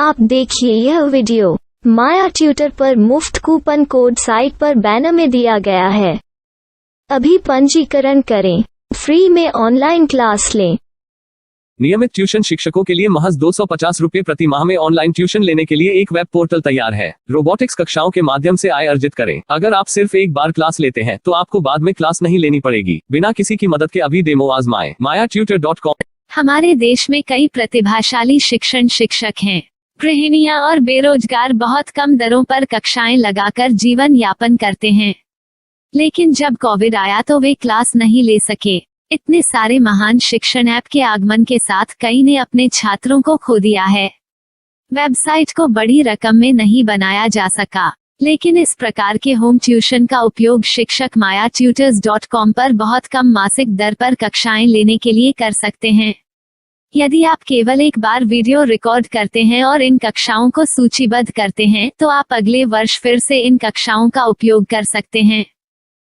आप देखिए यह वीडियो माया ट्यूटर पर मुफ्त कूपन कोड साइट पर बैनर में दिया गया है। अभी पंजीकरण करें, फ्री में ऑनलाइन क्लास लें। नियमित ट्यूशन शिक्षकों के लिए महज 250 रुपये प्रति माह में ऑनलाइन ट्यूशन लेने के लिए एक वेब पोर्टल तैयार है। रोबोटिक्स कक्षाओं के माध्यम से आय अर्जित करें। अगर आप सिर्फ एक बार क्लास लेते हैं तो आपको बाद में क्लास नहीं लेनी पड़ेगी। बिना किसी की मदद के अभी डेमो आजमाएं। mayatutor.com। हमारे देश में कई प्रतिभाशाली शिक्षक हैं। गृहिणियां और बेरोजगार बहुत कम दरों पर कक्षाएं लगाकर जीवन यापन करते हैं, लेकिन जब कोविड आया तो वे क्लास नहीं ले सके। इतने सारे महान शिक्षण ऐप के आगमन के साथ कई ने अपने छात्रों को खो दिया है। वेबसाइट को बड़ी रकम में नहीं बनाया जा सका, लेकिन इस प्रकार के होम ट्यूशन का उपयोग शिक्षक mayatutors.com पर बहुत कम मासिक दर पर कक्षाएं लेने के लिए कर सकते हैं। यदि आप केवल एक बार वीडियो रिकॉर्ड करते हैं और इन कक्षाओं को सूचीबद्ध करते हैं तो आप अगले वर्ष फिर से इन कक्षाओं का उपयोग कर सकते हैं।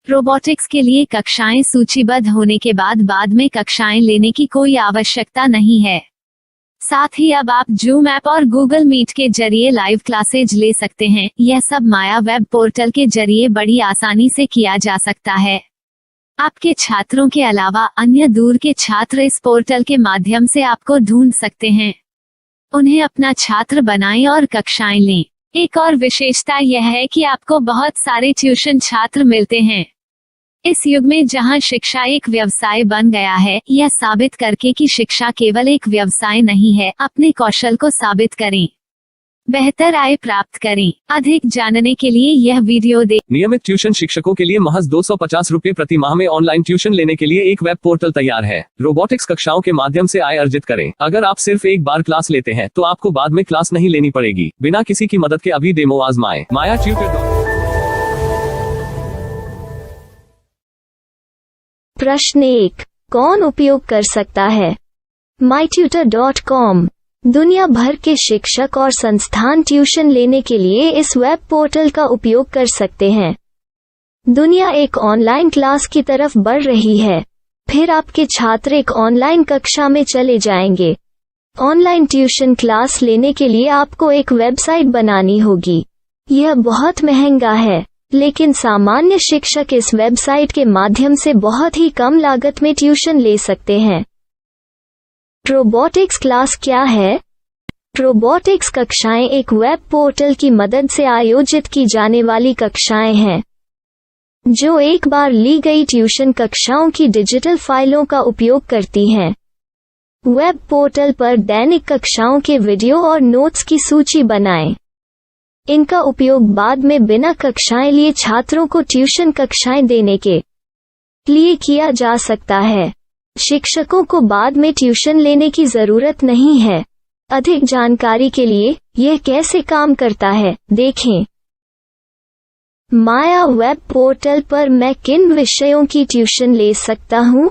रोबोटिक्स के लिए कक्षाएं सूचीबद्ध होने के बाद में कक्षाएं लेने की कोई आवश्यकता नहीं है। साथ ही अब आप जूम ऐप और गूगल मीट के जरिए लाइव क्लासेज ले सकते हैं। यह सब माया वेब पोर्टल के जरिए बड़ी आसानी से किया जा सकता है। आपके छात्रों के अलावा अन्य दूर के छात्र इस पोर्टल के माध्यम से आपको ढूंढ सकते हैं। उन्हें अपना छात्र बनाएं और कक्षाएं लें। एक और विशेषता यह है कि आपको बहुत सारे ट्यूशन छात्र मिलते हैं। इस युग में जहां शिक्षा एक व्यवसाय बन गया है, यह साबित करके कि शिक्षा केवल एक व्यवसाय नहीं है, अपने कौशल को साबित करें, बेहतर आय प्राप्त करें। अधिक जानने के लिए यह वीडियो देखें। नियमित ट्यूशन शिक्षकों के लिए महज 250 रुपये प्रति माह में ऑनलाइन ट्यूशन लेने के लिए एक वेब पोर्टल तैयार है। रोबोटिक्स कक्षाओं के माध्यम से आय अर्जित करें। अगर आप सिर्फ एक बार क्लास लेते हैं तो आपको बाद में क्लास नहीं लेनी पड़ेगी। बिना किसी की मदद के अभी डेमो आजमाएं। mayatutor.com। प्रश्न 1, कौन उपयोग कर सकता है? mytutor.com दुनिया भर के शिक्षक और संस्थान ट्यूशन लेने के लिए इस वेब पोर्टल का उपयोग कर सकते हैं। दुनिया एक ऑनलाइन क्लास की तरफ बढ़ रही है, फिर आपके छात्र एक ऑनलाइन कक्षा में चले जाएंगे। ऑनलाइन ट्यूशन क्लास लेने के लिए आपको एक वेबसाइट बनानी होगी। यह बहुत महंगा है, लेकिन सामान्य शिक्षक इस वेबसाइट के माध्यम से बहुत ही कम लागत में ट्यूशन ले सकते हैं। रोबोटिक्स क्लास क्या है? रोबोटिक्स कक्षाएं एक वेब पोर्टल की मदद से आयोजित की जाने वाली कक्षाएं हैं, जो एक बार ली गई ट्यूशन कक्षाओं की डिजिटल फाइलों का उपयोग करती हैं। वेब पोर्टल पर दैनिक कक्षाओं के वीडियो और नोट्स की सूची बनाएं। इनका उपयोग बाद में बिना कक्षाएं लिए छात्रों को ट्यूशन कक्षाएं देने के लिए किया जा सकता है। शिक्षकों को बाद में ट्यूशन लेने की जरूरत नहीं है। अधिक जानकारी के लिए यह कैसे काम करता है देखें। माया वेब पोर्टल पर मैं किन विषयों की ट्यूशन ले सकता हूँ?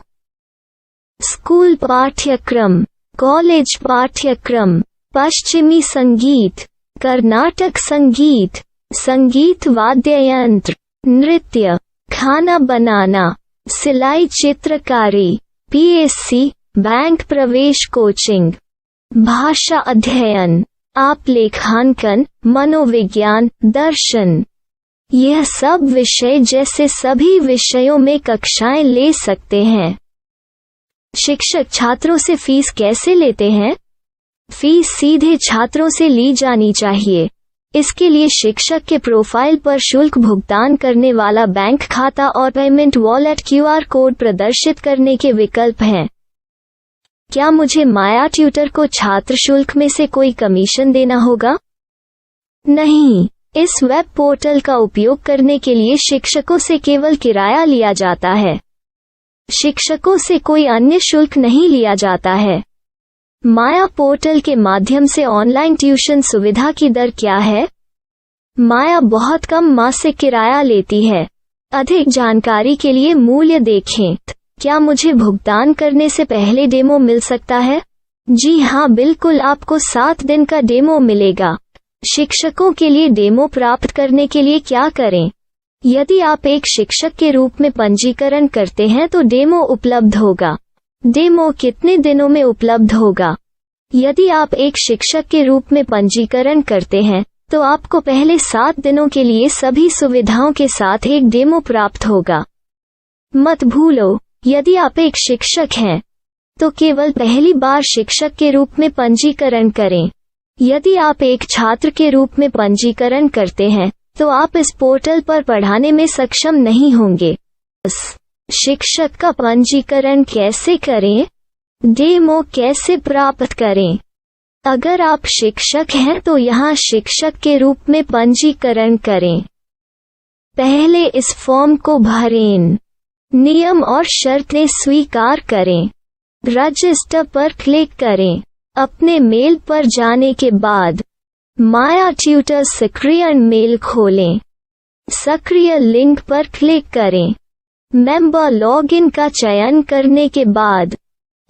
स्कूल पाठ्यक्रम, कॉलेज पाठ्यक्रम, पश्चिमी संगीत, कर्नाटक संगीत, संगीत वाद्य यंत्र, नृत्य, खाना बनाना, सिलाई चित्रकारी, पीएससी, बैंक प्रवेश कोचिंग, भाषा अध्ययन, आप लेखांकन, मनोविज्ञान, दर्शन। यह सब विषय जैसे सभी विषयों में कक्षाएं ले सकते हैं। शिक्षक छात्रों से फीस कैसे लेते हैं? फीस सीधे छात्रों से ली जानी चाहिए। इसके लिए शिक्षक के प्रोफाइल पर शुल्क भुगतान करने वाला बैंक खाता और पेमेंट वॉलेट क्यूआर कोड प्रदर्शित करने के विकल्प हैं। क्या मुझे माया ट्यूटर को छात्र शुल्क में से कोई कमीशन देना होगा? नहीं, इस वेब पोर्टल का उपयोग करने के लिए शिक्षकों से केवल किराया लिया जाता है। शिक्षकों से कोई अन्य शुल्क नहीं लिया जाता है। माया पोर्टल के माध्यम से ऑनलाइन ट्यूशन सुविधा की दर क्या है? माया बहुत कम मासिक किराया लेती है। अधिक जानकारी के लिए मूल्य देखें। क्या मुझे भुगतान करने से पहले डेमो मिल सकता है? जी हाँ, बिल्कुल, आपको 7 दिन का डेमो मिलेगा। शिक्षकों के लिए डेमो प्राप्त करने के लिए क्या करें? यदि आप एक शिक्षक के रूप में पंजीकरण करते हैं तो डेमो उपलब्ध होगा। डेमो कितने दिनों में उपलब्ध होगा? यदि आप एक शिक्षक के रूप में पंजीकरण करते हैं तो आपको पहले 7 दिनों के लिए सभी सुविधाओं के साथ एक डेमो प्राप्त होगा। मत भूलो, यदि आप एक शिक्षक हैं तो केवल पहली बार शिक्षक के रूप में पंजीकरण करें। यदि आप एक छात्र के रूप में पंजीकरण करते हैं तो आप इस पोर्टल पर पढ़ाने में सक्षम नहीं होंगे। शिक्षक का पंजीकरण कैसे करें? डेमो कैसे प्राप्त करें? अगर आप शिक्षक हैं तो यहाँ शिक्षक के रूप में पंजीकरण करें। पहले इस फॉर्म को भरें, नियम और शर्तें स्वीकार करें, रजिस्टर पर क्लिक करें। अपने मेल पर जाने के बाद माया ट्यूटर सक्रिय मेल खोलें। सक्रिय लिंक पर क्लिक करें। मेंबर लॉगिन का चयन करने के बाद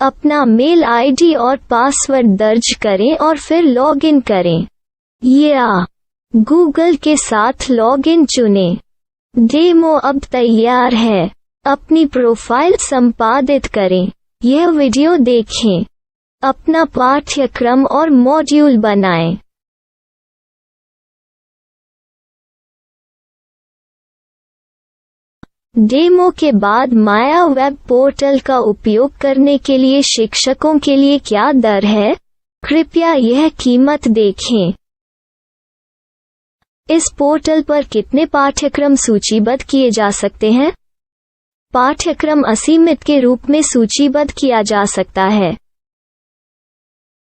अपना मेल आईडी और पासवर्ड दर्ज करें और फिर लॉगिन करें या गूगल के साथ लॉगिन चुनें। डेमो अब तैयार है। अपनी प्रोफाइल संपादित करें। यह वीडियो देखें। अपना पाठ्यक्रम और मॉड्यूल बनाएं। डेमो के बाद माया वेब पोर्टल का उपयोग करने के लिए शिक्षकों के लिए क्या दर है? कृपया यह कीमत देखें। इस पोर्टल पर कितने पाठ्यक्रम सूचीबद्ध किए जा सकते हैं? पाठ्यक्रम असीमित के रूप में सूचीबद्ध किया जा सकता है।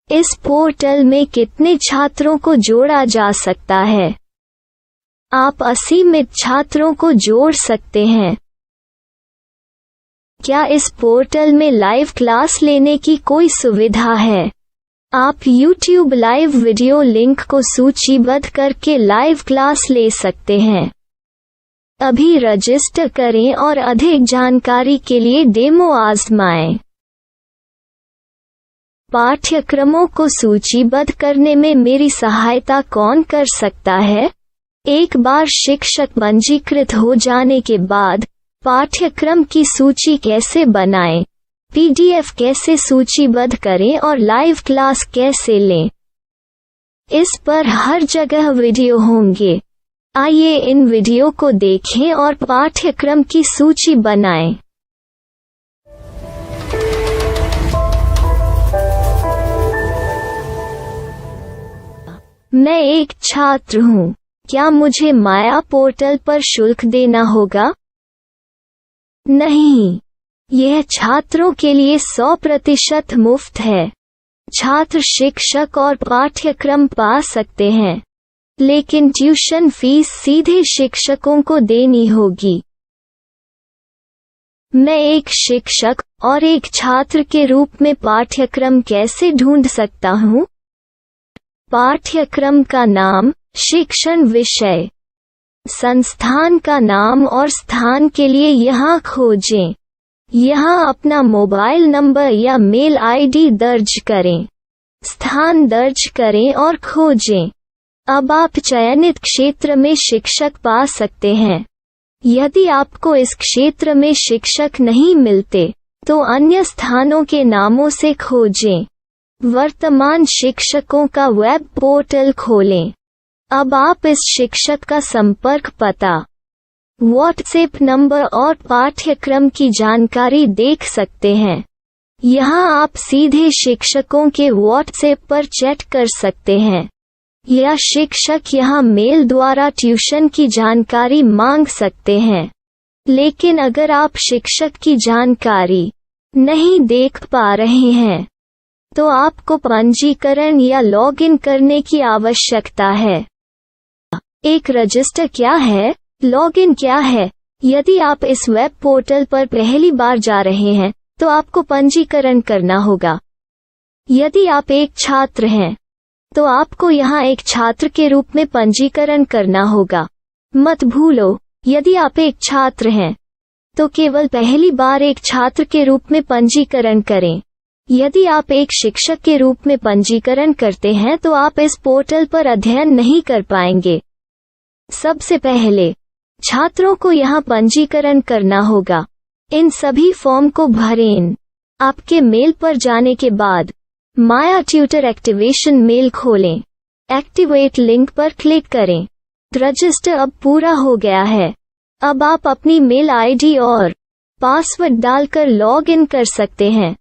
इस पोर्टल में कितने छात्रों को जोड़ा जा सकता है? आप असीमित छात्रों को जोड़ सकते हैं। क्या इस पोर्टल में लाइव क्लास लेने की कोई सुविधा है? आप YouTube लाइव वीडियो लिंक को सूचीबद्ध करके लाइव क्लास ले सकते हैं। अभी रजिस्टर करें और अधिक जानकारी के लिए डेमो आजमाएं। पाठ्यक्रमों को सूचीबद्ध करने में मेरी सहायता कौन कर सकता है? एक बार शिक्षक पंजीकृत हो जाने के बाद पाठ्यक्रम की सूची कैसे बनाएं, PDF कैसे सूचीबद्ध करें और लाइव क्लास कैसे लें, इस पर हर जगह वीडियो होंगे। आइए इन वीडियो को देखें और पाठ्यक्रम की सूची बनाएं। मैं एक छात्र हूँ। क्या मुझे माया पोर्टल पर शुल्क देना होगा? नहीं, यह छात्रों के लिए 100% मुफ्त है। छात्र शिक्षक और पाठ्यक्रम पा सकते हैं, लेकिन ट्यूशन फीस सीधे शिक्षकों को देनी होगी। मैं एक शिक्षक और एक छात्र के रूप में पाठ्यक्रम कैसे ढूंढ सकता हूँ? पाठ्यक्रम का नाम, शिक्षण विषय, संस्थान का नाम और स्थान के लिए यहाँ खोजें। यहाँ अपना मोबाइल नंबर या मेल आईडी दर्ज करें। स्थान दर्ज करें और खोजें। अब आप चयनित क्षेत्र में शिक्षक पा सकते हैं। यदि आपको इस क्षेत्र में शिक्षक नहीं मिलते तो अन्य स्थानों के नामों से खोजें। वर्तमान शिक्षकों का वेब पोर्टल खोलें। अब आप इस शिक्षक का संपर्क पता, व्हाट्सएप नंबर और पाठ्यक्रम की जानकारी देख सकते हैं। यहाँ आप सीधे शिक्षकों के व्हाट्सएप पर चैट कर सकते हैं या शिक्षक यहाँ मेल द्वारा ट्यूशन की जानकारी मांग सकते हैं। लेकिन अगर आप शिक्षक की जानकारी नहीं देख पा रहे हैं तो आपको पंजीकरण या लॉगिन करने की आवश्यकता है। एक रजिस्टर क्या है? लॉगिन क्या है? यदि आप इस वेब पोर्टल पर पहली बार जा रहे हैं तो आपको पंजीकरण करना होगा। यदि आप एक छात्र हैं तो आपको यहाँ एक छात्र के रूप में पंजीकरण करना होगा। मत भूलो, यदि आप एक छात्र हैं तो केवल पहली बार एक छात्र के रूप में पंजीकरण करें। यदि आप एक शिक्षक के रूप में पंजीकरण करते हैं तो आप इस पोर्टल पर अध्ययन नहीं कर पाएंगे। सबसे पहले छात्रों को यहाँ पंजीकरण करना होगा। इन सभी फॉर्म को भरें। आपके मेल पर जाने के बाद माया ट्यूटर एक्टिवेशन मेल खोलें। एक्टिवेट लिंक पर क्लिक करें। रजिस्टर अब पूरा हो गया है। अब आप अपनी मेल आईडी और पासवर्ड डालकर लॉग इन कर सकते हैं।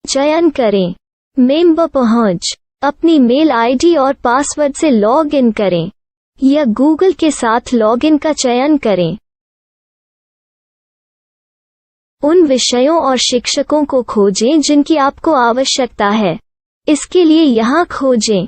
चयन करें मेंबर पहुंच। अपनी मेल आईडी और पासवर्ड से लॉग इन करें या गूगल के साथ लॉगिन का चयन करें। उन विषयों और शिक्षकों को खोजें जिनकी आपको आवश्यकता है। इसके लिए यहाँ खोजें।